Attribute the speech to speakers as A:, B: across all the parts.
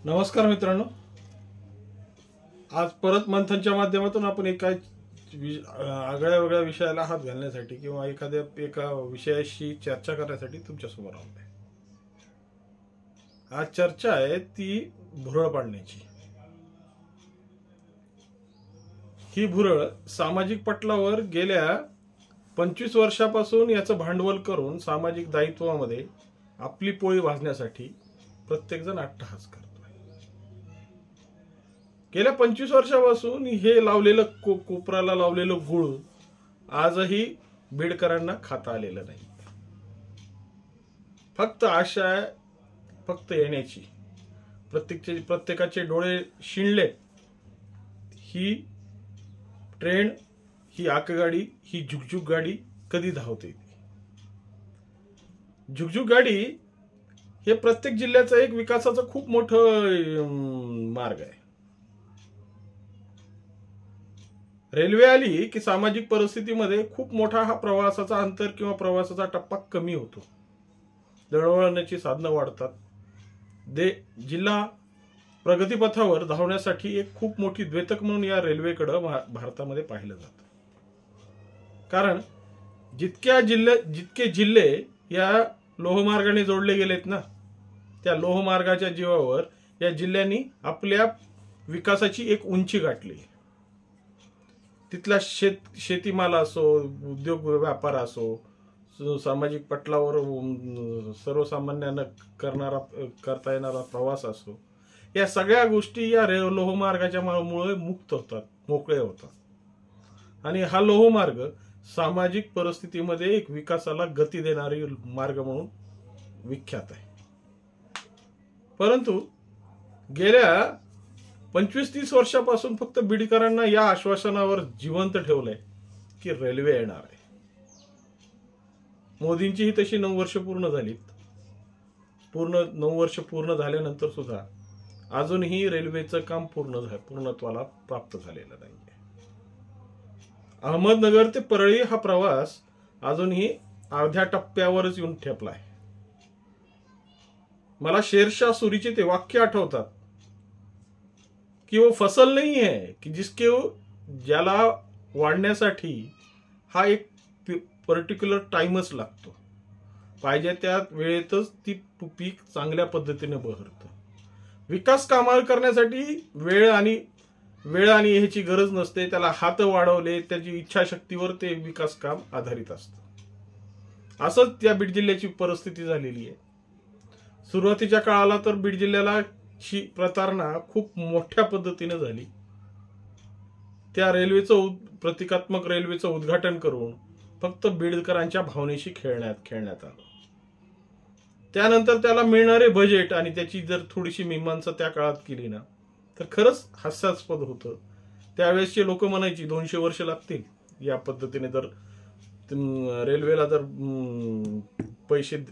A: नमस्कार मित्रांनो, आज परत मंथनच्या माध्यमातून आपण एका आगळ्या वेगळ्या विषयाला हात घालण्यासाठी किंवा एका विषयाशी चर्चा करण्यासाठी तुमच्या समोर आलो आहे। आज चर्चा आहे ती भुरळ पाडण्याची। ही भुरळ सामाजिक पटलावर गेल्या 25 वर्षापासून याचं भांडवल करून सामाजिक दायित्वामध्ये आपली पोळी भाजण्यासाठी प्रत्येक जण अट्टहास करतो। गेल्या 25 वर्षापासून हे लावलेलं कोपराला लावलेलं गुळ आजही बीडकरांना खाता आलेलं नाही। फक्त आशा आहे फक्त येण्याची, प्रत्येकाचे डोळे शिणले। ही ट्रेन, ही आगगाडी, ही झुकझुक गाडी कधी धावते। झुकझुक गाडी हे प्रत्येक जिल्ह्याचा एक विकासाचा खूप मोठं मार्ग आहे। रेल्वे आली की सामाजिक परिस्थितीमध्ये खूप मोठा हा प्रवासाचा अंतर किंवा प्रवासाचा टप्पा कमी होतो। दळणवळणाची साधनं वाढतात। जिल्हा प्रगतीपथावर धावण्यासाठी एक खूप मोठी द्वेतक म्हणून या रेल्वेकडे भारतामध्ये पाहिलं जातं। कारण जितके जिल्हे या लोहमार्गाने जोडले गेलेत ना, त्या लोहमार्गाच्या जीवावर या जिल्ह्यांनी आपल्या विकासाची एक उंची गाठली। तिथला शेतीमाल असो, उद्योग व्यापार असो, सामाजिक पटलावर सर्वसामान्यांना करता येणारा प्रवास असो, या सगळ्या गोष्टी या लोहमार्गाच्या मुळे मुक्त होतात, मोकळे होतात। आणि हा लोहमार्ग सामाजिक परिस्थितीमध्ये एक विकासाला गती देणारी मार्ग म्हणून विख्यात आहे। परंतु गेल्या 25-30 वर्षापासून फक्त बीडकरांना या आश्वासनावर जिवंत ठेवलंय की रेल्वे येणार आहे। मोदींची ही तशी 9 वर्ष पूर्ण झालीत। 9 वर्ष पूर्ण झाल्यानंतर सुद्धा अजूनही रेल्वेचं काम पूर्णत्वाला प्राप्त झालेलं नाही। अहमदनगर ते परळी हा प्रवास अजूनही अर्ध्या टप्प्यावरच येऊन ठेपलाय। मला शेरशाह सुरीचे ते वाक्य आठवतात कि वो फसल नहीं है कि ज्याला वाढण्यासाठी हा एक पर्टिक्युलर टाइमच लागतो। पाहिजे त्या वेळेतच ती पीक चांगल्या पद्धतीने बहरतं। विकास कामाला करण्यासाठी वेळ आणि ह्याची गरज नसते। त्याला हात वाढवले, त्याची इच्छाशक्तीवर ते विकास काम आधारित असतं। असंच त्या बीड जिल्ह्याची परिस्थिती झालेली आहे। सुरुवातीच्या काळाला तर बीड जिल्ह्याला प्रतारणा खूप मोठ्या पद्धतीने झाली। त्या प्रतिकात्मक रेल्वेचं उद्घाटन करून फक्त बीडकरांच्या भावनेशी खेळण्यात आलं। त्यानंतर त्याला मिळणारे बजेट आणि त्याची जर थोडीशी मीमांसा त्या काळात केली ना, तर खरंच हास्यास्पद होतं। त्यावेळेसचे लोक म्हणायची 200 वर्ष लागतील या पद्धतीने जर रेल्वेला जर पैसे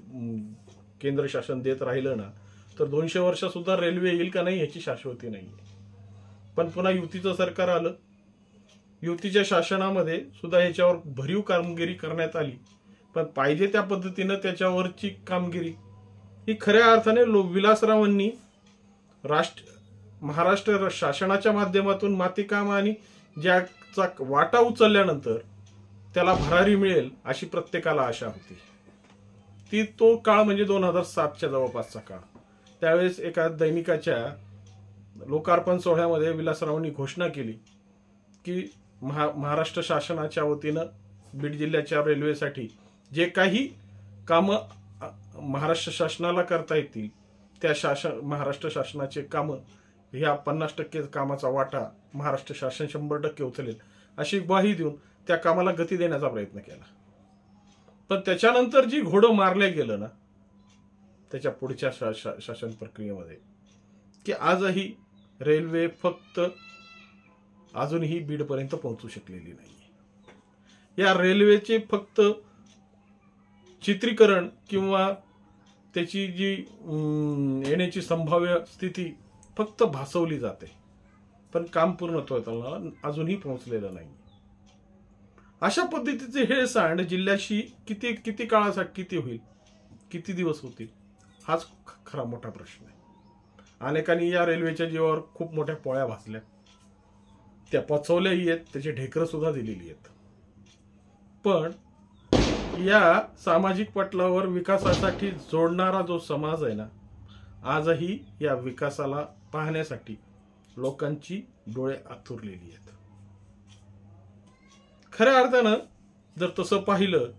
A: केंद्र शासन देत राहिलं ना, तर 200 वर्ष सुद्धा रेल्वे येईल का नाही याची शाश्वती नाही। पण पुन्हा युतीचं सरकार आलं। युतीच्या शासनामध्ये सुद्धा याच्यावर भरीव कामगिरी करण्यात आली। पण पाहिजे त्या पद्धतीनं त्याच्यावरची कामगिरी ही खऱ्या अर्थाने विलासरावांनी महाराष्ट्र शासनाच्या माध्यमातून मातीकाम आणि ज्याचा वाटा उचलल्यानंतर त्याला भरारी मिळेल अशी प्रत्येकाला आशा होती। तो काळ म्हणजे 2007च्या जवळपासचा काळ। त्यावेळेस एका दैनिकाच्या लोकार्पण सोहळ्यामध्ये विलासरावांनी घोषणा केली की महाराष्ट्र शासनाच्या वतीनं बीड जिल्ह्याच्या रेल्वेसाठी जे काही कामं महाराष्ट्र शासनाला करता येतील त्या महाराष्ट्र शासनाचे कामं ह्या 50% कामाचा वाटा महाराष्ट्र शासन 100% उचलेल अशी ग्वाही देऊन त्या कामाला गती देण्याचा प्रयत्न केला। पण त्याच्यानंतर जी घोडं मारले गेलं ना, त्याच्या पुढच्या शासन प्रक्रियेमध्ये की आजही रेल्वे फक्त अजूनही बीडपर्यंत पोहोचू शकलेली नाही। या रेल्वेचे फक्त चित्रीकरण किंवा त्याची जी येण्याची संभाव्य स्थिती फक्त भासवली जाते, पण काम पूर्णत्वाला अजूनही पोहोचलेलं नाही। अशा पद्धतीचे हे सांड जिल्ह्याशी किती काळासाठी किती होईल, किती दिवस होतील, हाच खरा मोठा प्रश्न आहे। अनेकांनी या रेल्वेच्या जीवावर खूप मोठ्या पोळ्या भाजल्या, त्या पचवल्याही आहेत, त्याची ढेकरं सुद्धा दिलेली आहेत. पण या सामाजिक पटलावर विकासासाठी जोडणारा जो समाज आहे ना, आजही या विकासाला पाहण्यासाठी लोकांची डोळे आतुरलेली आहेत. खऱ्या अर्थानं जर तसं पाहिलं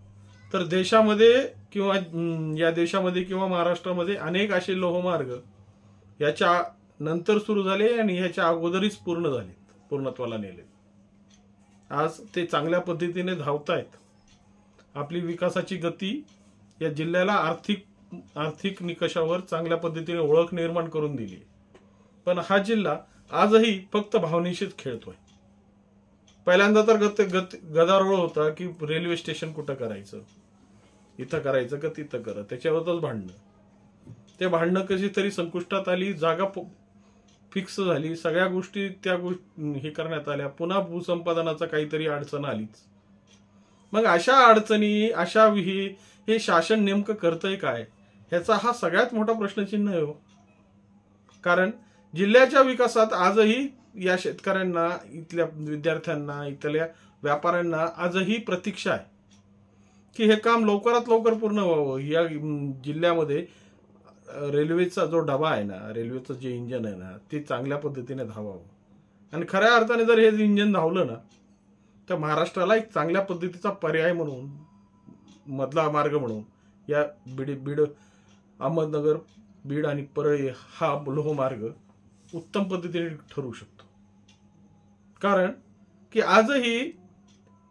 A: तर देशामध्ये किंवा या देशामध्ये किंवा महाराष्ट्रामध्ये अनेक असे लोहमार्ग याच्या नंतर सुरू झाले आणि ह्याच्या अगोदरच पूर्ण झाले, पूर्णत्वाला नेले. आज ते चांगल्या पद्धतीने धावतायत. आपली विकासाची गती या जिल्ह्याला आर्थिक निकषावर चांगल्या पद्धतीने ओळख निर्माण करून दिली. पण हा जिल्हा आजही फक्त भावनेशीच खेळतोय. पहिल्यांदा तर गदारोळ होता की रेल्वे स्टेशन कुठं करायचं, इथं करायचं का तिथं करा, त्याच्यावरच भांडणं. ते भांडणं कशी तरी संपुष्टात आली, जागा फिक्स झाली, सगळ्या गोष्टी हे करण्यात आल्या. पुन्हा भूसंपादनाचा काहीतरी अडचण आलीच. मग अशा अडचणी, अशा हे शासन नेमकं करतंय काय, ह्याचा हा सगळ्यात मोठा प्रश्नचिन्ह आहे. कारण जिल्ह्याच्या विकासात आजही या शेतकऱ्यांना, इथल्या विद्यार्थ्यांना, इथल्या व्यापाऱ्यांना आजही प्रतीक्षा आहे की हे काम लवकरात लवकर पूर्ण व्हावं. या जिल्ह्यामध्ये रेल्वेचा जो डबा आहे ना, रेल्वेचं जे इंजन आहे ना, ते चांगल्या पद्धतीने धावावं. आणि खऱ्या अर्थाने जर हे इंजन धावलं ना, तर महाराष्ट्राला एक चांगल्या पद्धतीचा पर्याय म्हणून, मधला मार्ग म्हणून या बीड अहमदनगर, बीड आणि परळी हा लोहमार्ग उत्तम पद्धतीने ठरू शकतो. कारण की आजही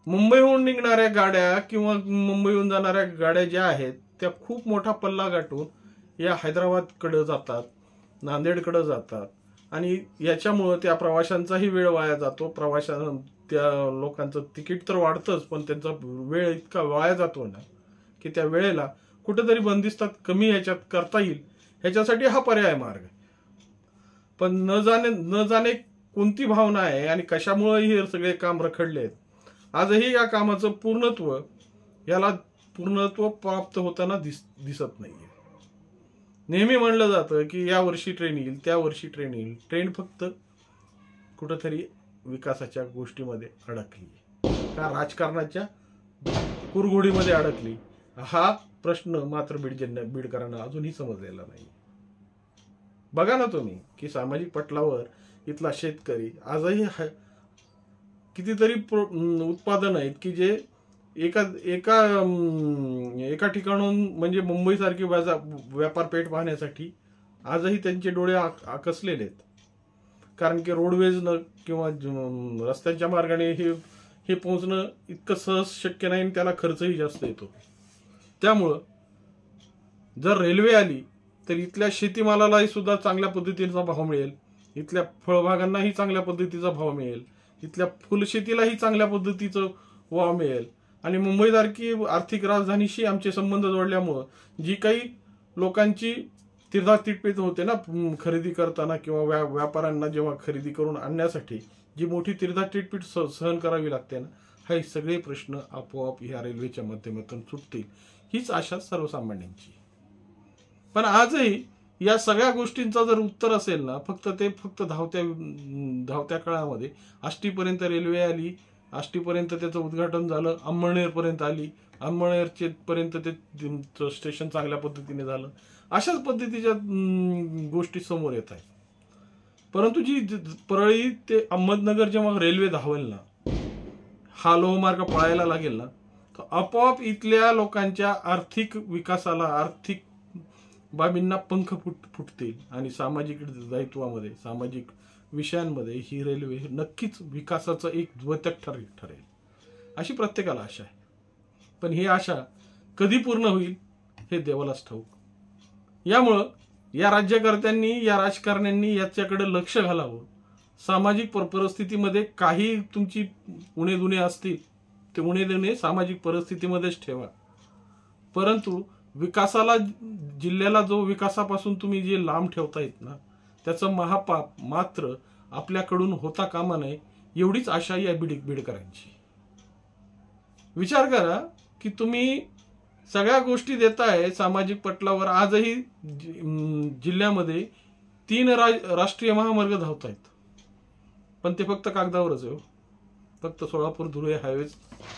A: मुंबईहून निघणाऱ्या गाड्या किंवा मुंबईहून जाणाऱ्या गाड्या ज्या आहेत त्या खूप मोठा पल्ला गाठून या हैदराबादकडे जातात, नांदेडकडे जातात. आणि याच्यामुळं त्या प्रवाशांचाही वेळ वाया जातो. त्या लोकांचं तिकीट तर वाढतंच, पण त्यांचा वेळ इतका वाया जातो ना की त्या वेळेला कुठेतरी बंदिस्तात कमी ह्याच्यात करता येईल, ह्याच्यासाठी हा पर्याय मार्ग आहे. पण न जाणे कोणती भावना आहे आणि कशामुळे हे सगळे काम रखडले आहेत. आजही या कामाचं पूर्णत्व प्राप्त होताना दिसत नाहीये. नेहमी म्हणलं जातं की या वर्षी ट्रेन येईल, त्या वर्षी ट्रेन येईल. ट्रेन फक्त कुठंतरी विकासाच्या गोष्टीमध्ये अडकली का राजकारणाच्या कुरघोडीमध्ये अडकली, हा प्रश्न मात्र बीडकरांना अजूनही समजलेला नाही. बघा ना तुम्ही की सामाजिक पटलावर इथला शेतकरी आजही कितीतरी उत्पादन आहेत की जे एका ठिकाणून, म्हणजे मुंबई सारखी व्यापारपेठ पाहण्यासाठी आजही त्यांचे डोळे आकसलेले आहेत. कारण की रोडवेजनं किंवा रस्त्यांच्या मार्गाने हे पोहोचणं इतकं सहज शक्य नाही आणि त्याला खर्चही जास्त येतो. त्यामुळं जर रेल्वे आली तर इथल्या शेतीमालालाही सुद्धा चांगल्या पद्धतीचा भाव मिळेल, इथल्या फळबागांनाही चांगल्या पद्धतीचा भाव मिळेल, इथल्या फुलशेतीलाही चांगल्या पद्धतीचं वाव मिळेल. आणि मुंबईसारखी आर्थिक राजधानीशी आमचे संबंध जोडल्यामुळं जी काही लोकांची तिरदातिटपीट होते ना खरेदी करताना, किंवा व्यापाऱ्यांना जेव्हा खरेदी करून आणण्यासाठी जी मोठी तिरदातिटपीट सहन करावी लागते ना, हे सगळे प्रश्न आपोआप ह्या रेल्वेच्या माध्यमातून सुटतील, हीच आशा सर्वसामान्यांची. पण आजही या सगळ्या गोष्टींचा जर उत्तर असेल ना, फक्त धावत्या काळामध्ये आष्टीपर्यंत रेल्वे आली, आष्टीपर्यंत त्याचं उद्घाटन झालं, अंमळनेरपर्यंत आली, अंमळनेरपर्यंत ते स्टेशन चांगल्या पद्धतीने झालं, अशाच पद्धतीच्या गोष्टी समोर येत आहेत. परंतु जी परळी ते अहमदनगर जेव्हा रेल्वे धावेल ना, हा लोहमार्ग पळायला लागेल ना, तर आपोआप इथल्या लोकांच्या आर्थिक विकासाला, आर्थिक बाबींना पंख फुटतील आणि सामाजिक दायित्वामध्ये, सामाजिक विषयांमध्ये ही रेल्वे नक्कीच विकासाचं एक द्योतक ठरेल, अशी प्रत्येकाला आशा आहे. पण ही आशा कधी पूर्ण होईल हे देवालाच ठाऊक. यामुळं या राज्यकर्त्यांनी, या राजकारण्यांनी याच्याकडे लक्ष घालावं. सामाजिक परिस्थितीमध्ये काही तुमची उणेदुणे असतील, ते उणेदुणे सामाजिक परिस्थितीमध्येच ठेवा. परंतु विकासाला, जिल्ह्याला जो विकासापासून तुम्ही जे लांब ठेवतायत ना, त्याचं महापाप मात्र आपल्याकडून होता कामा नये, एवढीच आशा या बीडकरांची. विचार करा की तुम्ही सगळ्या गोष्टी देताय सामाजिक पटलावर, आजही जिल्ह्यामध्ये 3 राष्ट्रीय महामार्ग धावत आहेत, पण ते फक्त कागदावरच आहे. फक्त सोलापूर धुळे हायवे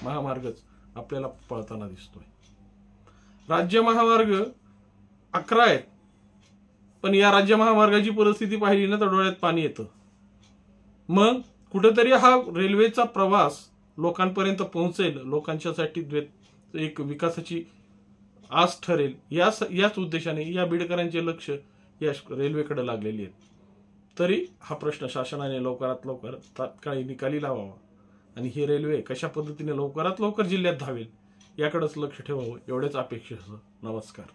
A: महामार्गच आपल्याला पळताना दिसतोय. राज्य महामार्ग 11 आहेत, पण या राज्य महामार्गाची परिस्थिती पाहिली ना तर डोळ्यात पाणी येतं. मग कुठेतरी हा रेल्वेचा प्रवास लोकांपर्यंत पोहोचेल, लोकांच्यासाठी एक विकासाची आस ठरेल, याच उद्देशाने या बीडकरांचे लक्ष या रेल्वेकडे लागलेली आहेत. तरी हा प्रश्न शासनाने लवकरात लवकर तात्काळ निकाली लावावा आणि ही रेल्वे कशा पद्धतीने लवकरात लवकर जिल्ह्यात धावेल याकडेच लक्ष ठेवावं, एवढेच अपेक्षित. नमस्कार.